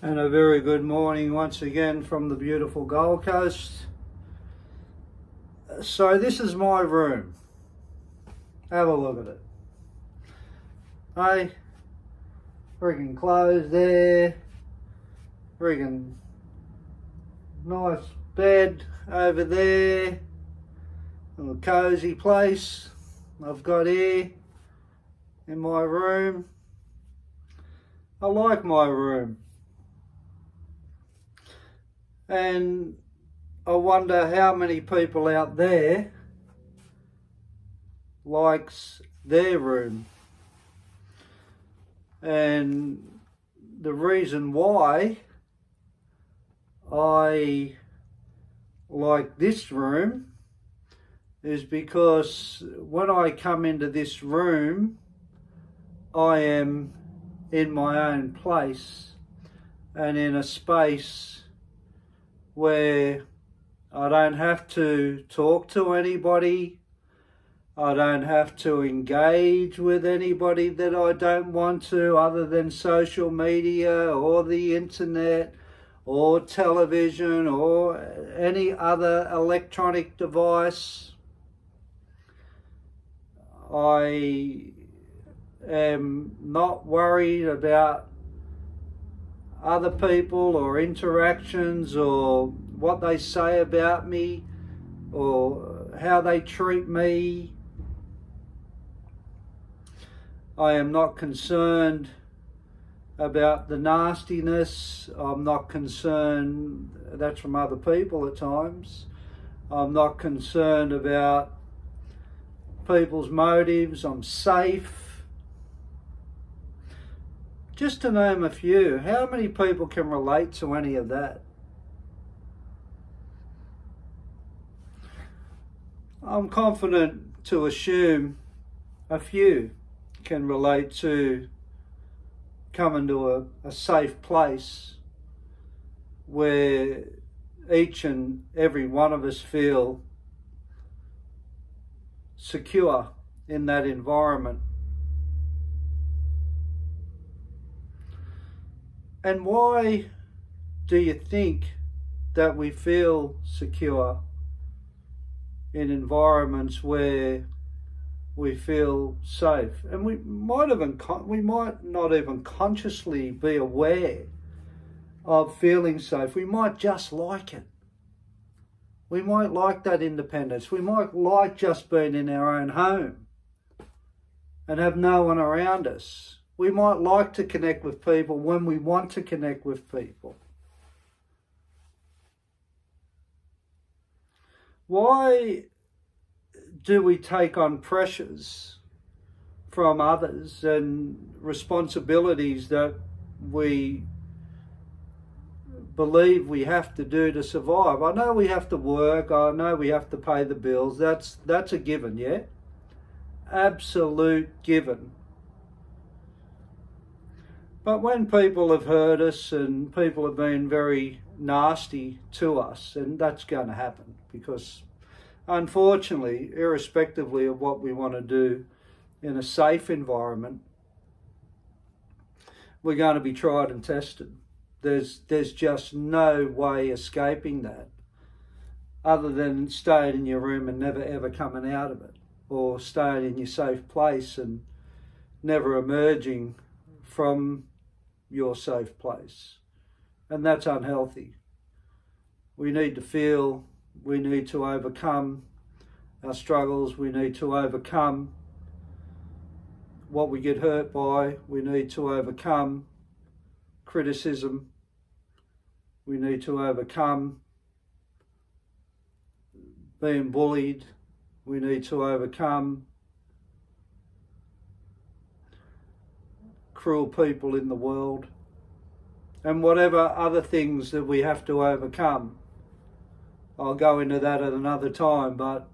And a very good morning once again from the beautiful Gold Coast. So this is my room. Have a look at it. Hey, friggin' clothes there, friggin' nice bed over there, little cozy place I've got here in my room. I like my room. And I wonder how many people out there likes their room. And the reason why I like this room is because when I come into this room, I am in my own place and in a space where I don't have to talk to anybody. I don't have to engage with anybody that I don't want to, other than social media or the internet or television or any other electronic device. I am not worried about other people or interactions or what they say about me or how they treat me. I am not concerned about the nastiness. I'm not concerned, that's from other people at times. I'm not concerned about people's motives. I'm safe. Just to name a few, how many people can relate to any of that? I'm confident to assume a few can relate to coming to a safe place where each and every one of us feel secure in that environment. And why do you think that we feel secure in environments where we feel safe? And we might not even consciously be aware of feeling safe. We might just like it. We might like that independence. We might like just being in our own home and have no one around us. We might like to connect with people when we want to connect with people. Why do we take on pressures from others and responsibilities that we believe we have to do to survive? I know we have to work. I know we have to pay the bills. That's a given, yeah? Absolute given. But when people have hurt us and people have been very nasty to us, and that's going to happen because unfortunately, irrespectively of what we want to do in a safe environment, we're going to be tried and tested. There's just no way escaping that other than staying in your room and never ever coming out of it, or staying in your safe place and never emerging from your safe place. And that's unhealthy. We need to feel, we need to overcome our struggles, we need to overcome what we get hurt by, we need to overcome criticism, we need to overcome being bullied, we need to overcome cruel people in the world, and whatever other things that we have to overcome. I'll go into that at another time, but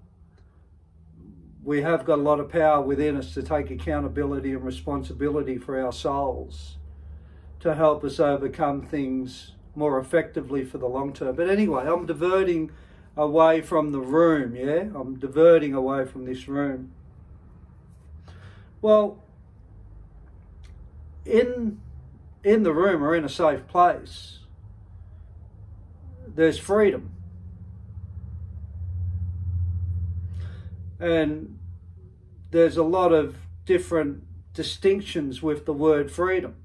we have got a lot of power within us to take accountability and responsibility for our souls to help us overcome things more effectively for the long term. But anyway, I'm diverting away from the room, yeah? I'm diverting away from this room. Well, in in the room or in a safe place, there's freedom. And there's a lot of different distinctions with the word freedom.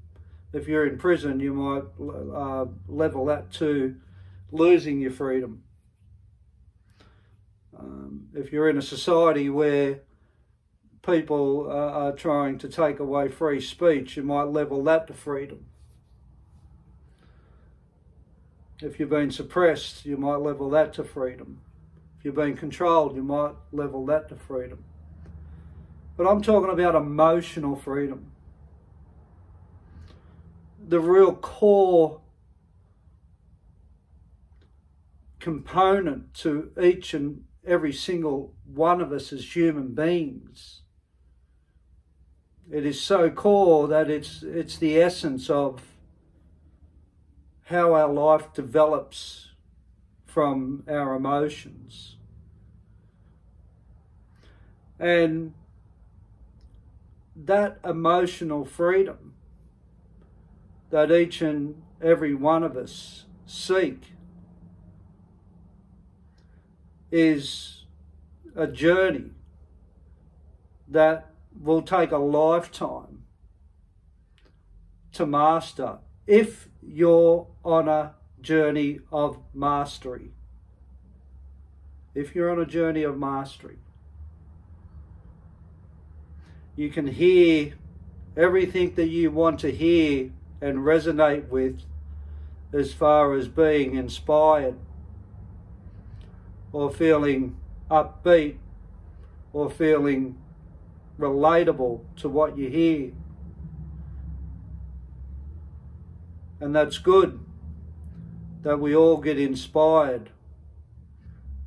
If you're in prison, you might level that to losing your freedom. If you're in a society where people are trying to take away free speech, you might level that to freedom. If you're being suppressed, you might level that to freedom. If you're being controlled, you might level that to freedom. But I'm talking about emotional freedom. The real core component to each and every single one of us as human beings. It is so core that it's the essence of how our life develops from our emotions. And that emotional freedom that each and every one of us seek is a journey that will take a lifetime to master if you're on a journey of mastery. If you're on a journey of mastery, you can hear everything that you want to hear and resonate with as far as being inspired or feeling upbeat or feeling relatable to what you hear. And that's good that we all get inspired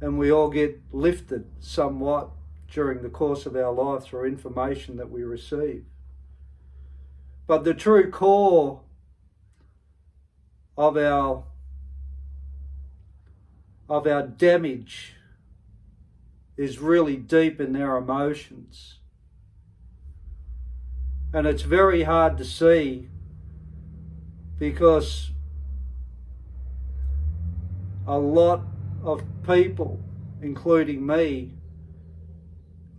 and we all get lifted somewhat during the course of our life through information that we receive. But the true core of our damage is really deep in our emotions. And it's very hard to see because a lot of people, including me,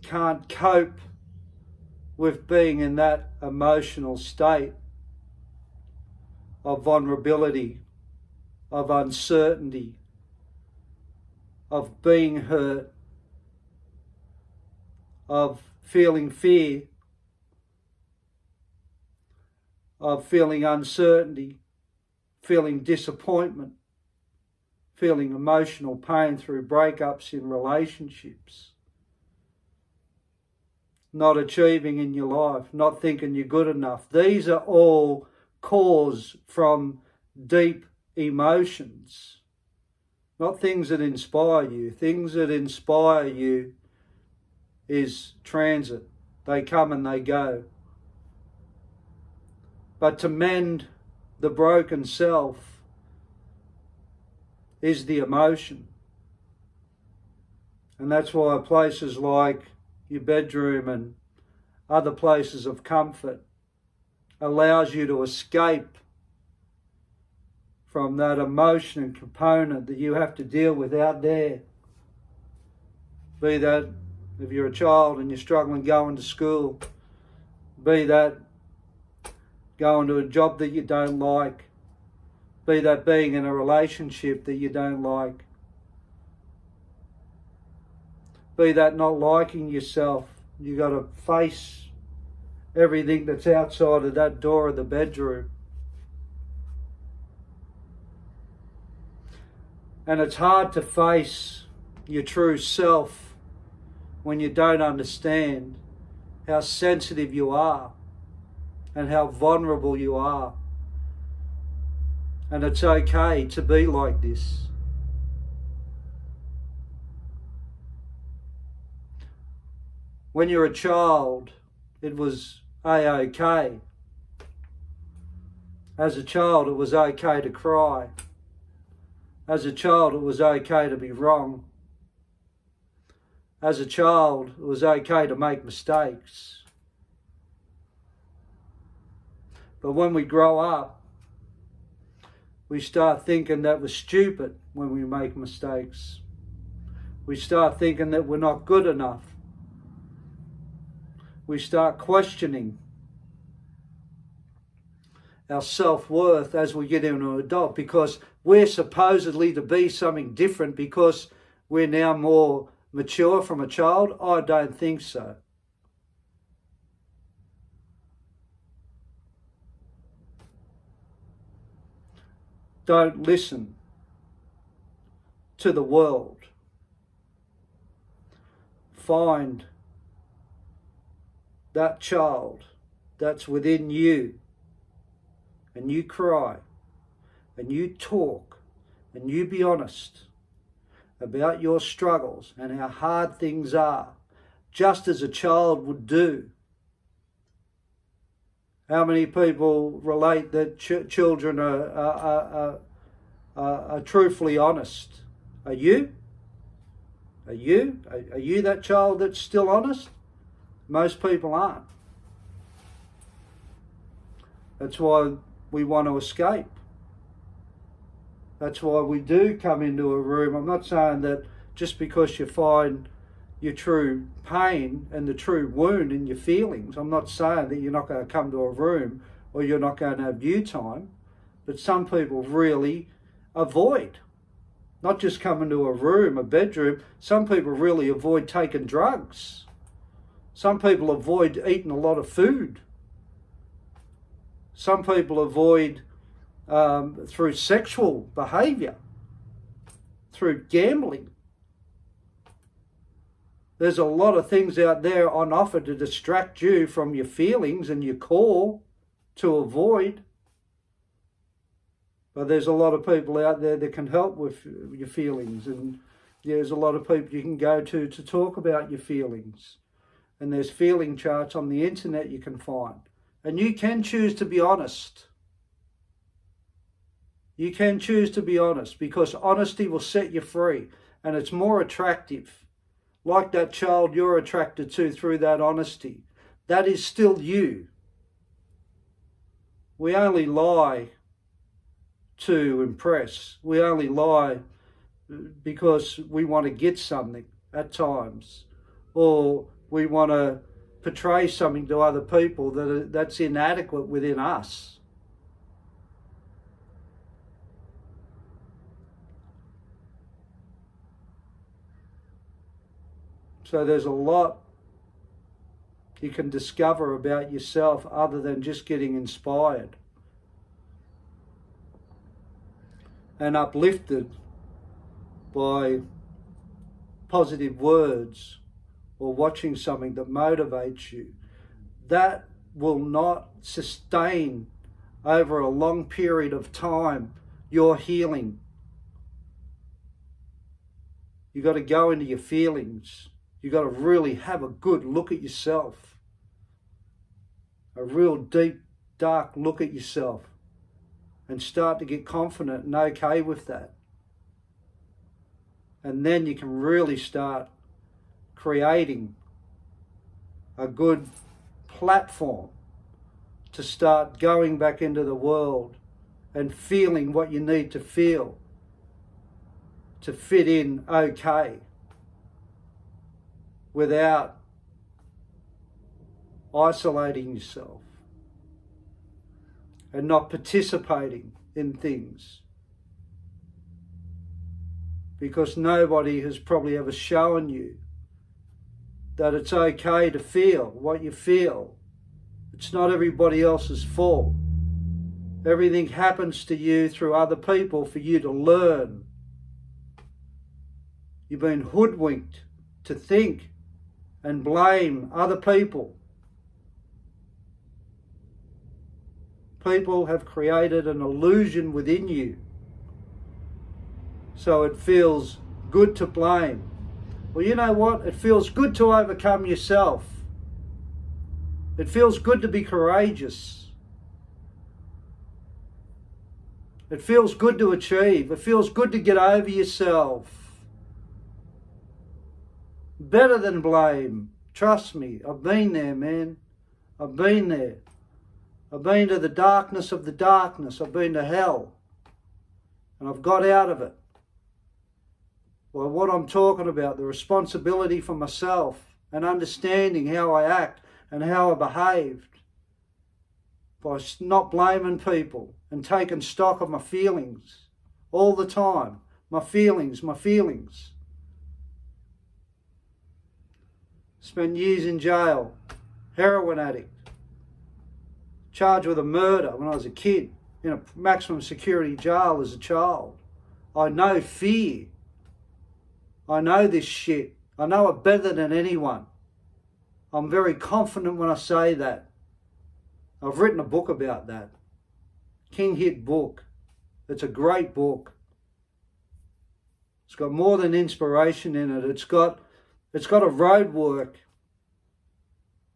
can't cope with being in that emotional state of vulnerability, of uncertainty, of being hurt, of feeling fear, of feeling uncertainty, feeling disappointment, feeling emotional pain through breakups in relationships, not achieving in your life, not thinking you're good enough. These are all caused from deep emotions, not things that inspire you. Things that inspire you is transit. They come and they go. But to mend the broken self is the emotion. And that's why places like your bedroom and other places of comfort allows you to escape from that emotion and component that you have to deal with out there. Be that if you're a child and you're struggling going to school, be that going to a job that you don't like, be that being in a relationship that you don't like, be that not liking yourself. You got to face everything that's outside of that door of the bedroom. And it's hard to face your true self when you don't understand how sensitive you are and how vulnerable you are. And it's okay to be like this. When you're a child, it was A-OK. As a child, it was okay to cry. As a child, it was okay to be wrong. As a child, it was okay to make mistakes. But when we grow up, We start thinking that we're stupid when we make mistakes. We start thinking that we're not good enough. We start questioning our self-worth as we get into an adult, because we're supposedly to be something different because we're now more mature from a child. I don't think so. Don't listen to the world. Find that child that's within you, and you cry, and you talk, and you be honest about your struggles and how hard things are, just as a child would do. How many people relate that children are truthfully honest? Are you? Are you? Are you that child that's still honest? Most people aren't. That's why we want to escape. That's why we do come into a room. I'm not saying that just because you find your true pain and the true wound in your feelings, I'm not saying that you're not going to come to a room or you're not going to have you time, but some people really avoid. Not just coming to a room, a bedroom, some people really avoid taking drugs. Some people avoid eating a lot of food. Some people avoid through sexual behaviour, through gambling. There's a lot of things out there on offer to distract you from your feelings and your core to avoid. But there's a lot of people out there that can help with your feelings, and there's a lot of people you can go to talk about your feelings. And there's feeling charts on the internet you can find. And you can choose to be honest. You can choose to be honest, because honesty will set you free, and it's more attractive. Like that child you're attracted to through that honesty. That is still you. We only lie to impress. We only lie because we want to get something at times, or we want to portray something to other people that's inadequate within us. So there's a lot you can discover about yourself other than just getting inspired and uplifted by positive words or watching something that motivates you. That will not sustain over a long period of time your healing. You got to go into your feelings. You got to really have a good look at yourself. A real deep, dark look at yourself, and start to get confident and okay with that. And then you can really start creating a good platform to start going back into the world and feeling what you need to feel to fit in okay, without isolating yourself and not participating in things. Because nobody has probably ever shown you that it's okay to feel what you feel. It's not everybody else's fault. Everything happens to you through other people for you to learn. You've been hoodwinked to think and blame other people. People have created an illusion within you, so it feels good to blame. Well, you know what? It feels good to overcome yourself. It feels good to be courageous. It feels good to achieve. It feels good to get over yourself. Better than blame. Trust me, I've been there, man. I've been there. I've been to the darkness of the darkness. I've been to hell. And I've got out of it. Well, what I'm talking about, the responsibility for myself and understanding how I act and how I behaved, by not blaming people and taking stock of my feelings all the time. My feelings. Spent years in jail, heroin addict, charged with a murder when I was a kid, in a maximum security jail as a child. I know fear. I know this shit. I know it better than anyone. I'm very confident when I say that. I've written a book about that. King Hit book. It's a great book. It's got more than inspiration in it. It's got a roadwork.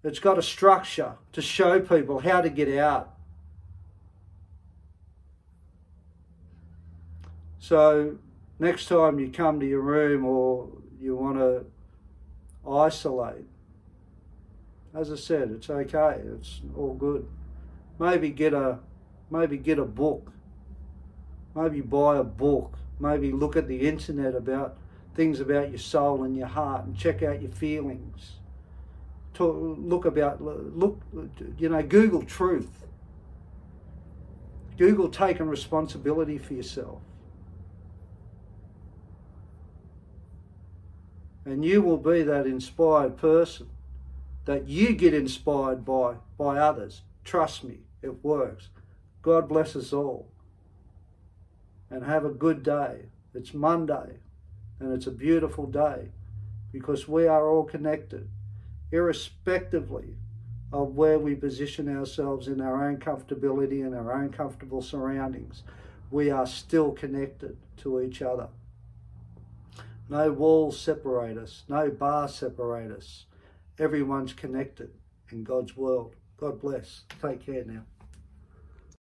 It's got a structure to show people how to get out. So next time you come to your room or you want to isolate, as I said, it's okay. It's all good. Maybe get a book. Maybe buy a book. Maybe look at the internet about things about your soul and your heart, and check out your feelings. Google truth. Google taking responsibility for yourself. And you will be that inspired person that you get inspired by others. Trust me, it works. God bless us all. And have a good day. It's Monday, and it's a beautiful day because we are all connected, irrespectively of where we position ourselves in our own comfortability and our own comfortable surroundings. We are still connected to each other. No walls separate us, no bars separate us. Everyone's connected in God's world. God bless. Take care now.